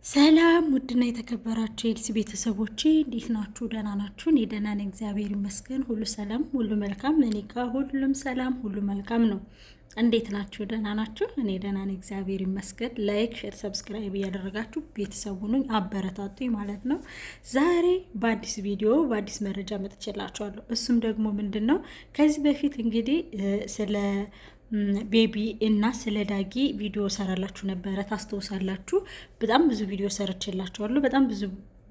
ሰላም ውድና የተከበራችሁ የኤልሲ ቤተሰቦቼ እንዴት ናችሁ? ደህና ናችሁ? እኔ ደህና ነኝ፣ እግዚአብሔር ይመስገን። ሁሉ ሰላም፣ ሁሉ መልካም። እኔ ጋር ሁሉም ሰላም፣ ሁሉ መልካም ነው። እንዴት ናችሁ? ደህና ናችሁ? እኔ ደህና ነኝ፣ እግዚአብሔር ይመስገን። ላይክ፣ ሼር፣ ሰብስክራይብ እያደረጋችሁ ቤተሰቡን አበረታቱኝ ማለት ነው። ዛሬ በአዲስ ቪዲዮ በአዲስ መረጃ መጥቼላችኋለሁ። እሱም ደግሞ ምንድን ነው? ከዚህ በፊት እንግዲህ ስለ ቤቢ እና ስለ ዳጊ ቪዲዮ ሰራላችሁ ነበረ፣ ታስታውሳላችሁ። በጣም ብዙ ቪዲዮ ሰርቼላችኋለሁ። በጣም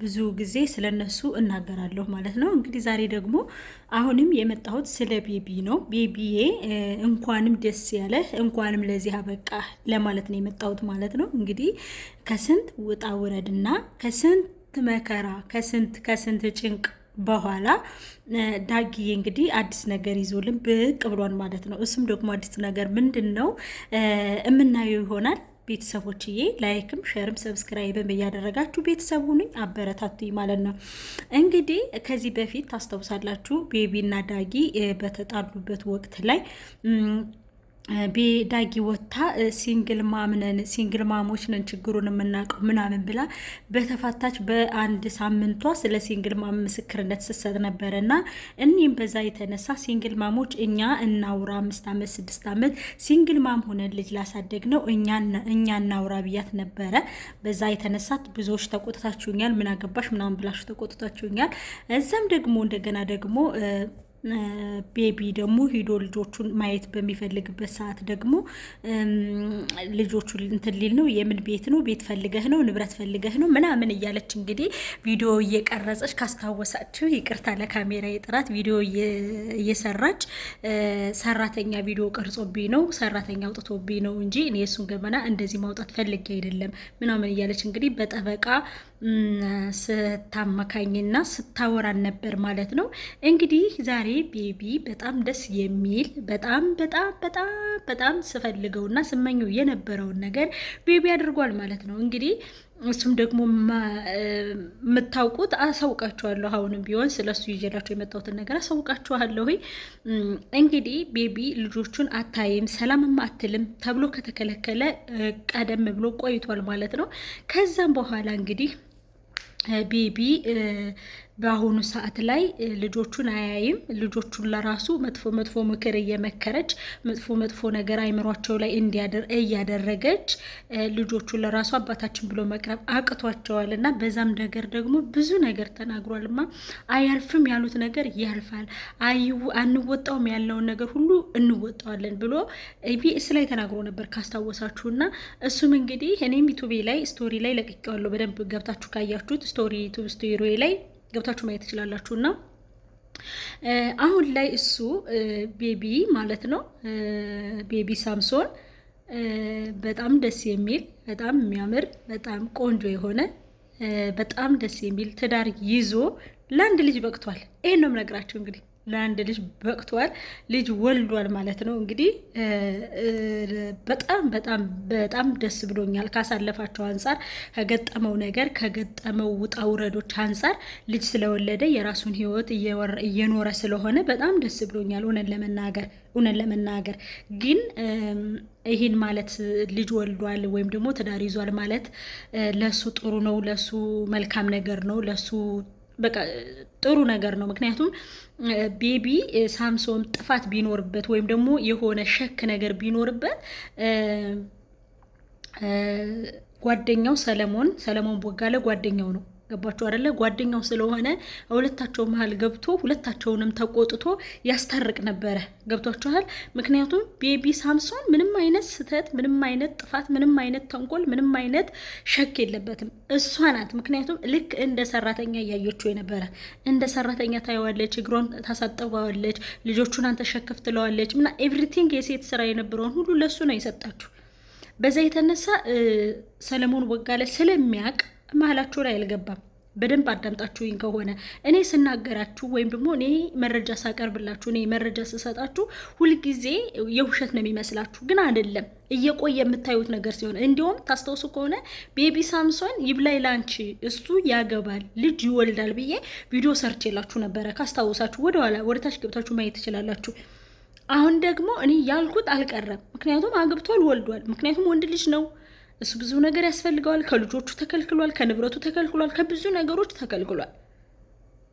ብዙ ጊዜ ስለነሱ እናገራለሁ ማለት ነው። እንግዲህ ዛሬ ደግሞ አሁንም የመጣሁት ስለ ቤቢ ነው። ቤቢዬ እንኳንም ደስ ያለህ፣ እንኳንም ለዚህ አበቃ ለማለት ነው የመጣሁት ማለት ነው። እንግዲህ ከስንት ውጣ ውረድና ከስንት መከራ ከስንት ጭንቅ በኋላ ዳጊዬ እንግዲህ አዲስ ነገር ይዞልን ብቅ ብሏል ማለት ነው። እሱም ደግሞ አዲስ ነገር ምንድን ነው የምናየው ይሆናል። ቤተሰቦችዬ ላይክም ሼርም ሰብስክራይብም እያደረጋችሁ ቤተሰብ ሁኑኝ፣ አበረታቱኝ ማለት ነው። እንግዲህ ከዚህ በፊት ታስታውሳላችሁ ቤቢና ዳጊ በተጣሉበት ወቅት ላይ ዳጊ ወታ ሲንግል ማምነን ሲንግል ማሞች ነን ችግሩን የምናውቀው ምናምን ብላ በተፋታች በአንድ ሳምንቷ ስለ ሲንግል ማም ምስክርነት ስትሰጥ ነበረ እና እኒህም በዛ የተነሳ ሲንግል ማሞች እኛ እናውራ 5 ዓመት 6 ዓመት ሲንግል ማም ሆነን ልጅ ላሳደግ ነው እኛ እናውራ ብያት ነበረ። በዛ የተነሳ ብዙዎች ተቆጥታችሁኛል፣ ምን አገባሽ ምናምን ብላችሁ ተቆጥታችሁኛል። እዛም ደግሞ እንደገና ደግሞ ቤቢ ደግሞ ሂዶ ልጆቹን ማየት በሚፈልግበት ሰዓት ደግሞ ልጆቹን እንትን ሊል ነው። የምን ቤት ነው? ቤት ፈልገህ ነው? ንብረት ፈልገህ ነው? ምናምን እያለች እንግዲህ ቪዲዮ እየቀረጸች ካስታወሳችሁ ይቅርታ ለካሜራ የጥራት ቪዲዮ እየሰራች ሰራተኛ ቪዲዮ ቀርጾብኝ ነው ሰራተኛ አውጥቶብኝ ነው እንጂ እኔ እሱን ገመና እንደዚህ ማውጣት ፈልጌ አይደለም ምናምን እያለች እንግዲህ በጠበቃ ስታመካኝና ስታወራን ነበር ማለት ነው። እንግዲህ ዛሬ ቤቢ በጣም ደስ የሚል በጣም ስፈልገውና ስመኘው የነበረውን ነገር ቤቢ አድርጓል ማለት ነው። እንግዲህ እሱም ደግሞ የምታውቁት አሳውቃችኋለሁ። አሁንም ቢሆን ስለሱ ይዤላችሁ የመጣሁትን ነገር አሳውቃችኋለሁ። እንግዲህ ቤቢ ልጆቹን አታይም ሰላምም አትልም ተብሎ ከተከለከለ ቀደም ብሎ ቆይቷል ማለት ነው። ከዛም በኋላ እንግዲህ ቤቢ በአሁኑ ሰዓት ላይ ልጆቹን አያይም። ልጆቹን ለራሱ መጥፎ ምክር እየመከረች መጥፎ ነገር አይምሯቸው ላይ እያደረገች ልጆቹን ለራሱ አባታችን ብሎ መቅረብ አቅቷቸዋል እና በዛም ነገር ደግሞ ብዙ ነገር ተናግሯልማ። አያልፍም ያሉት ነገር ያልፋል፣ አንወጣውም ያለውን ነገር ሁሉ እንወጣዋለን ብሎ ኢቢኤስ ላይ ተናግሮ ነበር ካስታወሳችሁና እሱም እንግዲህ እኔም ዩቱቤ ላይ ስቶሪ ላይ ለቅቄዋለሁ። በደንብ ገብታችሁ ካያችሁት ስቶሪ ላይ ገብታችሁ ማየት ትችላላችሁና አሁን ላይ እሱ ቤቢ ማለት ነው ቤቢ ሳምሶን በጣም ደስ የሚል በጣም የሚያምር በጣም ቆንጆ የሆነ በጣም ደስ የሚል ትዳር ይዞ ለአንድ ልጅ በቅቷል። ይሄን ነው የምነግራችሁ እንግዲህ ለአንድ ልጅ በቅቷል፣ ልጅ ወልዷል ማለት ነው። እንግዲህ በጣም ደስ ብሎኛል ካሳለፋቸው አንጻር፣ ከገጠመው ነገር ከገጠመው ውጣ ውረዶች አንጻር ልጅ ስለወለደ የራሱን ሕይወት እየኖረ ስለሆነ በጣም ደስ ብሎኛል። እውነት ለመናገር ግን ይህን ማለት ልጅ ወልዷል ወይም ደግሞ ትዳር ይዟል ማለት ለሱ ጥሩ ነው፣ ለሱ መልካም ነገር ነው፣ ለሱ በቃ ጥሩ ነገር ነው። ምክንያቱም ቤቢ ሳምሶን ጥፋት ቢኖርበት ወይም ደግሞ የሆነ ሸክ ነገር ቢኖርበት ጓደኛው ሰለሞን ቦጋለ ጓደኛው ነው። ገባችሁ አይደለ? ጓደኛው ስለሆነ ሁለታቸው መሀል ገብቶ ሁለታቸውንም ተቆጥቶ ያስታርቅ ነበረ። ገብቷችኋል? ምክንያቱም ቤቢ ሳምሶን ምንም አይነት ስህተት፣ ምንም አይነት ጥፋት፣ ምንም አይነት ተንኮል፣ ምንም አይነት ሸክ የለበትም። እሷ ናት። ምክንያቱም ልክ እንደ ሰራተኛ እያየችው የነበረ እንደ ሰራተኛ ታየዋለች፣ እግሯን ታሳጥበዋለች፣ ልጆቹን አንተ ሸከፍ ትለዋለች ምና ኤቭሪቲንግ የሴት ስራ የነበረውን ሁሉ ለሱ ነው የሰጣችሁ። በዛ የተነሳ ሰለሞን ቦጋለ ስለሚያውቅ መሀላችሁ ላይ አልገባም። በደንብ አዳምጣችሁኝ ከሆነ እኔ ስናገራችሁ ወይም ደግሞ እኔ መረጃ ሳቀርብላችሁ እኔ መረጃ ስሰጣችሁ ሁልጊዜ የውሸት ነው የሚመስላችሁ፣ ግን አይደለም። እየቆየ የምታዩት ነገር ሲሆን እንዲሁም ታስታውሱ ከሆነ ቤቢ ሳምሶን ይብላይ ላንቺ እሱ ያገባል ልጅ ይወልዳል ብዬ ቪዲዮ ሰርቼላችሁ ነበረ። ካስታወሳችሁ ወደኋላ ወደታች ገብታችሁ ማየት ትችላላችሁ። አሁን ደግሞ እኔ ያልኩት አልቀረም። ምክንያቱም አግብቷል፣ ወልዷል። ምክንያቱም ወንድ ልጅ ነው። እሱ ብዙ ነገር ያስፈልገዋል። ከልጆቹ ተከልክሏል፣ ከንብረቱ ተከልክሏል፣ ከብዙ ነገሮች ተከልክሏል።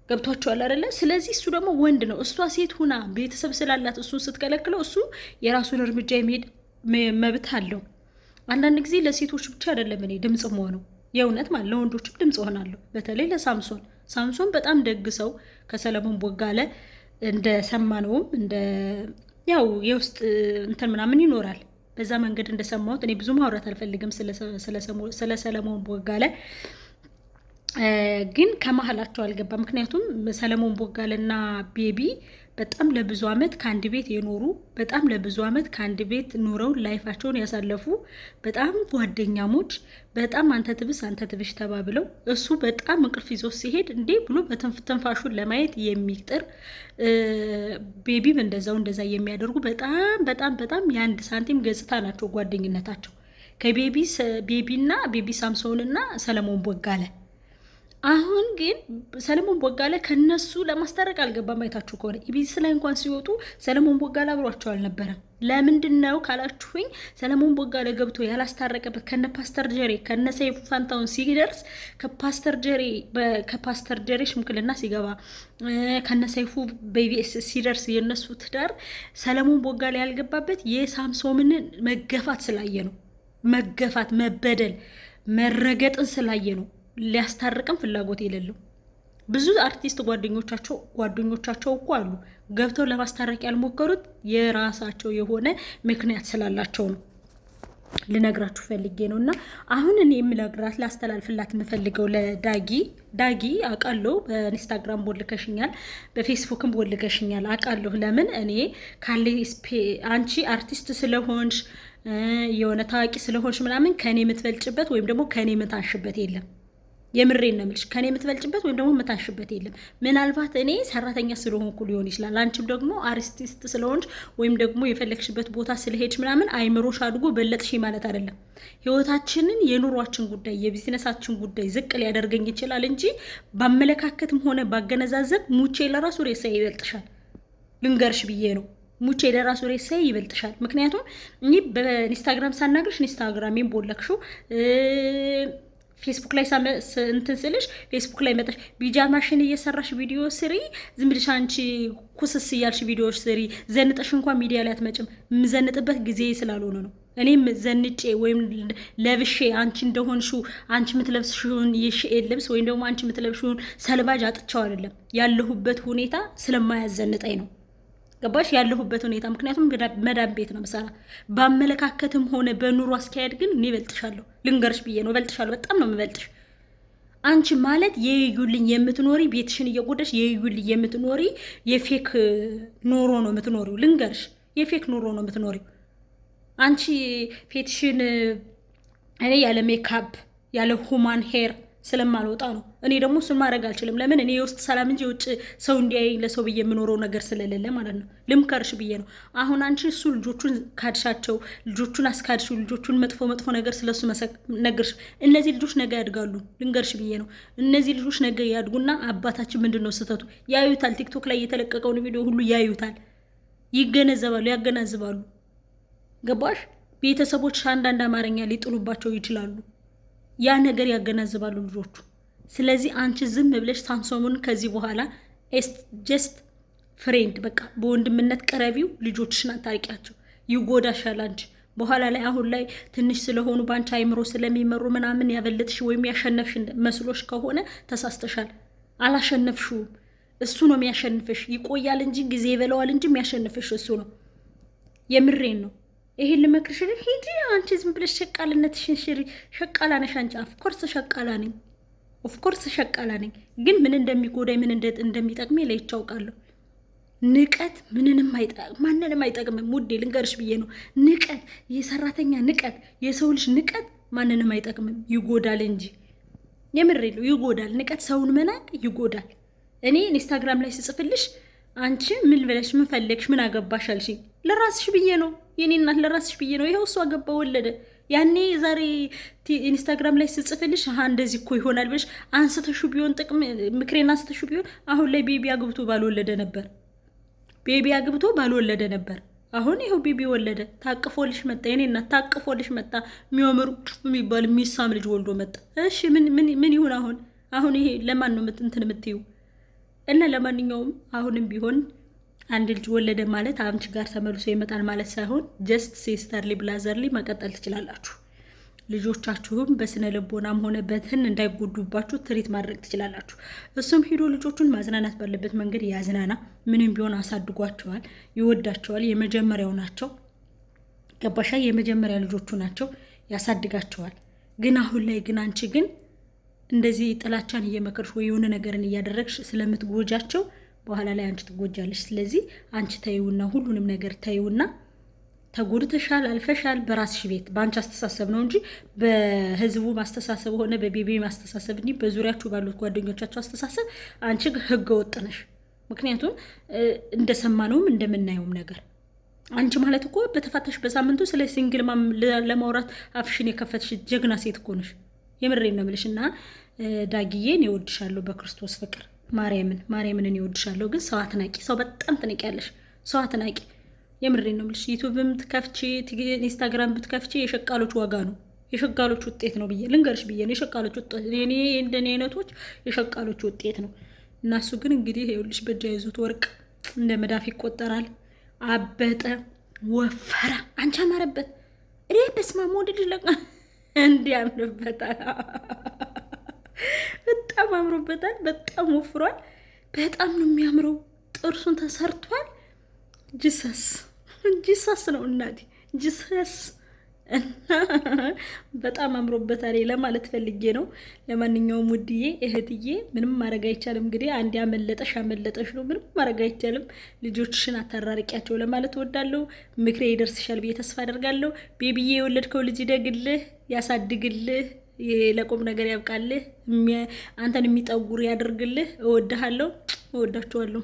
ገብቷቸዋል አይደለ? ስለዚህ እሱ ደግሞ ወንድ ነው። እሷ ሴት ሁና ቤተሰብ ስላላት እሱን ስትከለክለው እሱ የራሱን እርምጃ የሚሄድ መብት አለው። አንዳንድ ጊዜ ለሴቶች ብቻ አይደለም እኔ ድምፅ መሆነው የእውነት ማለት ለወንዶችም ድምፅ ሆናለሁ። በተለይ ለሳምሶን በጣም ደግ ሰው ከሰለሞን ቦጋለ እንደሰማነውም እንደ ያው የውስጥ እንትን ምናምን ይኖራል። በዛ መንገድ እንደሰማሁት እኔ ብዙ ማውራት አልፈልግም ስለ ሰለሞን ቦጋለ፣ ግን ከመሀላቸው አልገባ። ምክንያቱም ሰለሞን ቦጋለና ቤቢ በጣም ለብዙ አመት ከአንድ ቤት የኖሩ በጣም ለብዙ አመት ከአንድ ቤት ኑረው ላይፋቸውን ያሳለፉ በጣም ጓደኛሞች፣ በጣም አንተ ትብስ አንተ ትብሽ ተባብለው እሱ በጣም እንቅልፍ ይዞ ሲሄድ እንዴ ብሎ በትንፋሹን ለማየት የሚጥር ቤቢም እንደዛ የሚያደርጉ በጣም በጣም በጣም የአንድ ሳንቲም ገጽታ ናቸው ጓደኝነታቸው ቤቢና ቤቢ ሳምሶንና ሰለሞን ቦጋለ። አሁን ግን ሰለሞን ቦጋለ ከነሱ ለማስታረቅ አልገባም። አይታችሁ ከሆነ ኢቢሲ ላይ እንኳን ሲወጡ ሰለሞን ቦጋለ አብሯቸው አልነበረም። ለምንድን ነው ካላችሁኝ ሰለሞን ቦጋለ ገብቶ ያላስታረቀበት ከነ ፓስተር ጀሬ ከነ ሰይፉ ፋንታውን ሲደርስ ከፓስተር ጀሬ ሽምክልና ሲገባ ከነ ሰይፉ በኢቢኤስ ሲደርስ የነሱ ትዳር ሰለሞን ቦጋለ ያልገባበት የሳምሶምን መገፋት ስላየ ነው። መገፋት፣ መበደል፣ መረገጥን ስላየ ነው። ሊያስታርቅም ፍላጎት የሌለው ብዙ አርቲስት ጓደኞቻቸው እኮ አሉ ገብተው ለማስታረቅ ያልሞከሩት የራሳቸው የሆነ ምክንያት ስላላቸው ነው። ልነግራችሁ ፈልጌ ነው። እና አሁን እኔ የምነግራት ላስተላልፍላት የምፈልገው ለዳጊ አውቃለሁ፣ በኢንስታግራም ቦልከሽኛል፣ በፌስቡክም ቦልከሽኛል አውቃለሁ። ለምን እኔ ካለ አንቺ አርቲስት ስለሆንሽ የሆነ ታዋቂ ስለሆንሽ ምናምን ከኔ የምትበልጭበት ወይም ደግሞ ከኔ የምታንሽበት የለም። የምሬን ነው የምልሽ። ከኔ የምትበልጭበት ወይም ደግሞ የምታንሽበት የለም። ምናልባት እኔ ሰራተኛ ስለሆንኩ ሊሆን ይችላል። አንቺም ደግሞ አርቲስት ስለሆንሽ ወይም ደግሞ የፈለግሽበት ቦታ ስለሄድሽ ምናምን አይምሮሽ አድጎ በለጥሽ ማለት አይደለም። ህይወታችንን፣ የኑሯችን ጉዳይ፣ የቢዝነሳችን ጉዳይ ዝቅ ሊያደርገኝ ይችላል እንጂ ባመለካከትም ሆነ ባገነዛዘብ ሙቼ ለራሱ ሬሳ ይበልጥሻል። ልንገርሽ ብዬ ነው። ሙቼ ለራሱ ሬሳ ይበልጥሻል። ምክንያቱም እኔ በኢንስታግራም ሳናግርሽ ኢንስታግራሜን ቦለክሽው ፌስቡክ ላይ እንትን ስልሽ ፌስቡክ ላይ መጣሽ ቢጃማሽን እየሰራሽ ቪዲዮ ስሪ፣ ዝም ብለሽ አንቺ ኩስስ እያልሽ ቪዲዮዎች ስሪ። ዘንጠሽ እንኳን ሚዲያ ላይ አትመጭም። የምዘንጥበት ጊዜ ስላልሆነ ነው። እኔም ዘንጬ ወይም ለብሼ አንቺ እንደሆንሽው አንቺ የምትለብስሽውን የሽኤል ልብስ ወይም ደግሞ አንቺ የምትለብሽውን ሰልባጅ አጥቻው አይደለም። ያለሁበት ሁኔታ ስለማያዘንጠኝ ነው። ገባሽ? ያለሁበት ሁኔታ ምክንያቱም መዳም ቤት ነው ምሰራ። በአመለካከትም ሆነ በኑሮ አስኪያድ ግን እኔ እበልጥሻለሁ። ልንገርሽ ብዬ ነው። እበልጥሻለሁ። በጣም ነው የምበልጥሽ። አንቺ ማለት የዩልኝ የምትኖሪ ቤትሽን እየጎዳሽ የዩልኝ የምትኖሪ የፌክ ኑሮ ነው የምትኖሪው። ልንገርሽ፣ የፌክ ኑሮ ነው የምትኖሪው። አንቺ ፌትሽን እኔ ያለ ሜካፕ ያለ ሁማን ሄር ስለማልወጣ ነው። እኔ ደግሞ እሱን ማድረግ አልችልም። ለምን? እኔ የውስጥ ሰላም እንጂ የውጭ ሰው እንዲያይ ለሰው ብዬ የምኖረው ነገር ስለሌለ ማለት ነው። ልምከርሽ ብዬ ነው። አሁን አንቺ እሱ ልጆቹን ካድሻቸው፣ ልጆቹን አስካድሽው፣ ልጆቹን መጥፎ ነገር ስለሱ ነገርሽ። እነዚህ ልጆች ነገ ያድጋሉ። ልንገርሽ ብዬ ነው። እነዚህ ልጆች ነገ ያድጉና አባታችን ምንድን ነው ስህተቱ ያዩታል። ቲክቶክ ላይ የተለቀቀውን ቪዲዮ ሁሉ ያዩታል፣ ይገነዘባሉ፣ ያገናዝባሉ። ገባሽ? ቤተሰቦች አንዳንድ አማርኛ ሊጥሉባቸው ይችላሉ። ያ ነገር ያገናዝባሉ ልጆቹ። ስለዚህ አንቺ ዝም ብለሽ ሳምሶንን ከዚህ በኋላ ጀስት ፍሬንድ በቃ በወንድምነት ቀረቢው፣ ልጆችሽን አታርቂያቸው፣ ይጎዳሻል። አንቺ በኋላ ላይ አሁን ላይ ትንሽ ስለሆኑ በአንቺ አይምሮ ስለሚመሩ ምናምን ያበለጥሽ ወይም ያሸነፍሽ መስሎሽ ከሆነ ተሳስተሻል። አላሸነፍሽውም። እሱ ነው የሚያሸንፍሽ። ይቆያል እንጂ ጊዜ ይበለዋል እንጂ የሚያሸንፍሽ እሱ ነው። የምሬን ነው። ይሄን ልመክርሽ ሂጂ። አንቺ ዝም ብለሽ ሸቃልነትሽን ሽሪ። ሸቃላ ነሽ አንቺ። ኦፍኮርስ ሸቃላ ነኝ። ግን ምን እንደሚጎዳኝ ምን እንደሚጠቅመኝ ለይቼ አውቃለሁ። ንቀት ማንንም አይጠቅምም። ውዴ ልንገርሽ ብዬ ነው። ንቀት፣ የሰራተኛ ንቀት፣ የሰው ልጅ ንቀት ማንንም አይጠቅምም። ይጎዳል እንጂ የምሬ ነው። ይጎዳል። ንቀት ሰውን መናቅ ይጎዳል። እኔ ኢንስታግራም ላይ ስጽፍልሽ አንቺ ምን ብለሽ ምን ፈለግሽ ምን አገባሽ አልሽኝ። ለራስሽ ብዬ ነው የኔ እናት፣ ለራስሽ ብዬ ነው። ይኸው እሱ አገባ ወለደ። ያኔ ዛሬ ኢንስታግራም ላይ ስጽፍልሽ እንደዚህ እኮ ይሆናል ብለሽ አንስተሹ ቢሆን ጥቅም ምክሬን አንስተሹ ቢሆን አሁን ላይ ቤቢ አግብቶ ባልወለደ ነበር። አሁን ይኸው ቤቢ ወለደ፣ ታቅፎልሽ መጣ። የኔ እናት ታቅፎልሽ መጣ። የሚያምሩ የሚባል የሚሳም ልጅ ወልዶ መጣ። እሺ ምን ይሁን አሁን? አሁን ይሄ ለማን ነው እንትን የምትይው? እና ለማንኛውም አሁንም ቢሆን አንድ ልጅ ወለደ ማለት አንቺ ጋር ተመልሶ ይመጣል ማለት ሳይሆን ጀስት ሲስተርሊ ብላዘርሊ መቀጠል ትችላላችሁ። ልጆቻችሁም በስነ ልቦናም ሆነ በትን እንዳይጎዱባችሁ ትሪት ማድረግ ትችላላችሁ። እሱም ሂዶ ልጆቹን ማዝናናት ባለበት መንገድ ያዝናና። ምንም ቢሆን አሳድጓቸዋል፣ ይወዳቸዋል። የመጀመሪያው ናቸው። ገባሻ? የመጀመሪያ ልጆቹ ናቸው፣ ያሳድጋቸዋል። ግን አሁን ላይ ግን አንቺ ግን እንደዚህ ጥላቻን እየመከርሽ ወይ የሆነ ነገርን እያደረግሽ ስለምትጎጃቸው በኋላ ላይ አንቺ ትጎጃለሽ። ስለዚህ አንቺ ተይውና ሁሉንም ነገር ተይውና ተጎድተሻል፣ አልፈሻል። በራስሽ ቤት በአንቺ አስተሳሰብ ነው እንጂ በህዝቡ ማስተሳሰብ ሆነ በቤቢ ማስተሳሰብ እንዲህ በዙሪያችሁ ባሉት ጓደኞቻችሁ አስተሳሰብ አንቺ ህገ ወጥ ነሽ። ምክንያቱም እንደሰማነውም እንደምናየውም ነገር አንቺ ማለት እኮ በተፋታሽ በሳምንቱ ስለ ሲንግል ማም ለማውራት አፍሽን የከፈትሽ ጀግና ሴት እኮ ነሽ። የምሬን ነው የምልሽ። እና ዳጊዬ እኔ እወድሻለሁ በክርስቶስ ፍቅር ማርያምን እኔ እወድሻለሁ። ግን ሰው አትናቂ፣ ሰው በጣም ትንቂያለሽ። ሰው አትናቂ። የምሬን ነው የምልሽ። ዩቲዩብም ብትከፍቺ ኢንስታግራም ብትከፍቺ የሸቃሎች ዋጋ ነው፣ የሸቃሎች ውጤት ነው ብዬ ልንገርሽ ብዬ ነው። የሸቃሎች ውጤት እኔ እንደኔ አይነቶች የሸቃሎች ውጤት ነው። እናሱ ግን እንግዲህ ይኸውልሽ በእጃ ይዙት ወርቅ እንደ መዳፍ ይቆጠራል። አበጠ፣ ወፈረ፣ አንቺ አማረበት። እኔ በስመ አብ ወንድ ልጅ ለቃ እንዲያምርበታል። በጣም አምሮበታል። በጣም ወፍሯል። በጣም ነው የሚያምረው። ጥርሱን ተሰርቷል። ጂሰስ ነው እናቴ፣ ጂሰስ። እና በጣም አምሮበታል ለማለት ፈልጌ ነው። ለማንኛውም ውድዬ እህትዬ ምንም ማድረግ አይቻልም። እንግዲህ አንድ ያመለጠሽ ነው። ምንም ማድረግ አይቻልም። ልጆችሽን አታራርቂያቸው ለማለት እወዳለሁ። ምክሬ ይደርስሻል ብዬ ተስፋ አደርጋለሁ። ቤቢዬ የወለድከው ልጅ ይደግልህ፣ ያሳድግልህ፣ ለቁም ነገር ያብቃልህ፣ አንተን የሚጠጉር ያደርግልህ። እወድሃለሁ፣ እወዳችኋለሁ።